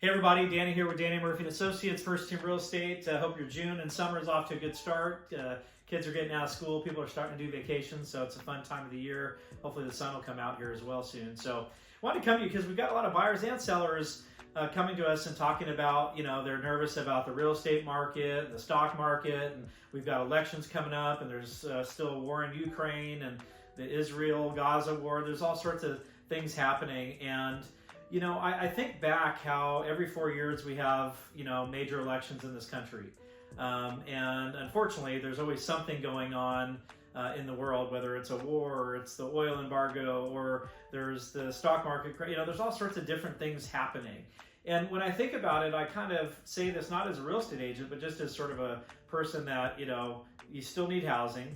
Hey everybody, Danny here with Danny Murphy & Associates, First Team Real Estate. Hope your June and summer is off to a good start. Kids are getting out of school, people are starting to do vacations, so it's a fun time of the year. Hopefully the sun will come out here as well soon. So I wanted to come to you because we've got a lot of buyers and sellers coming to us and talking about, they're nervous about the real estate market, the stock market, and we've got elections coming up, and there's still a war in Ukraine and the Israel-Gaza war. There's all sorts of things happening, and I think back how every 4 years we have, major elections in this country. And unfortunately, there's always something going on in the world, whether it's a war or it's the oil embargo or there's the stock market. There's all sorts of different things happening. And when I think about it, I kind of say this not as a real estate agent, but just as sort of a person that, you still need housing.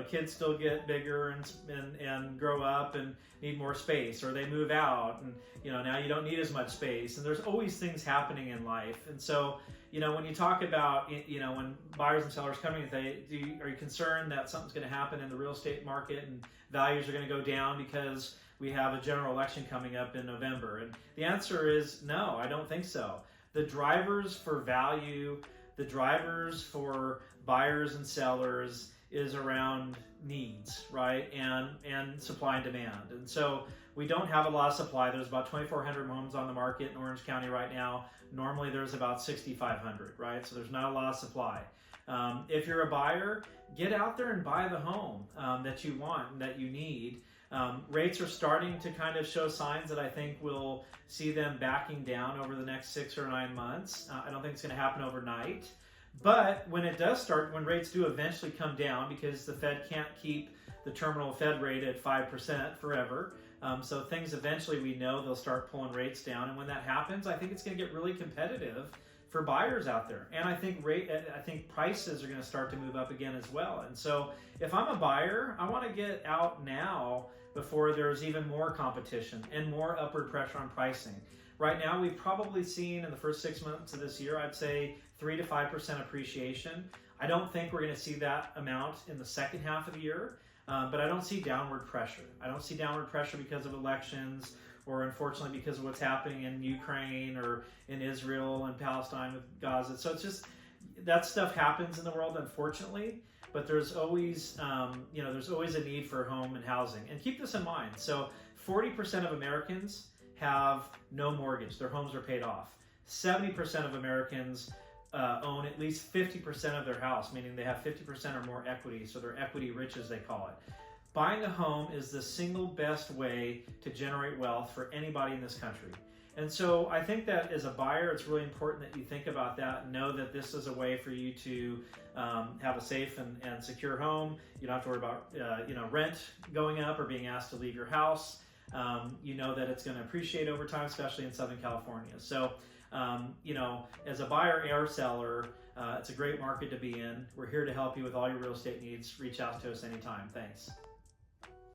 Kids still get bigger and grow up and need more space, or they move out and, now you don't need as much space. And there's always things happening in life. And so, when you talk about, when buyers and sellers coming, are you concerned that something's going to happen in the real estate market and values are going to go down because we have a general election coming up in November? And the answer is no, I don't think so. The drivers for value, the drivers for buyers and sellers is around needs, right? And supply and demand. And so we don't have a lot of supply. There's about 2,400 homes on the market in Orange County right now. Normally there's about 6,500, right? So there's not a lot of supply. If you're a buyer, get out there and buy the home that you want and that you need. Rates are starting to kind of show signs that I think we'll see them backing down over the next 6 or 9 months. I don't think it's going to happen overnight. But when it does start, when rates do eventually come down, because the Fed can't keep the terminal Fed rate at 5% forever, so things eventually, we know they'll start pulling rates down. And when that happens, I think it's going to get really competitive for buyers out there. And I think prices are going to start to move up again as well. And so if I'm a buyer, I want to get out now before there's even more competition and more upward pressure on pricing. Right now, we've probably seen in the first 6 months of this year, I'd say 3 to 5% appreciation. I don't think we're going to see that amount in the second half of the year, but I don't see downward pressure. I don't see downward pressure because of elections or unfortunately because of what's happening in Ukraine or in Israel and Palestine with Gaza. So it's just, that stuff happens in the world, unfortunately, but there's always, there's always a need for home and housing. And keep this in mind. So 40% of Americans have no mortgage. Their homes are paid off. 70% of Americans own at least 50% of their house, meaning they have 50% or more equity, so they're equity rich as they call it. Buying a home is the single best way to generate wealth for anybody in this country. And so I think that as a buyer, it's really important that you think about that and know that this is a way for you to have a safe and secure home. You don't have to worry about rent going up or being asked to leave your house. You know that it's going to appreciate over time, especially in Southern California. So, as a buyer or seller, it's a great market to be in. We're here to help you with all your real estate needs. Reach out to us anytime. Thanks.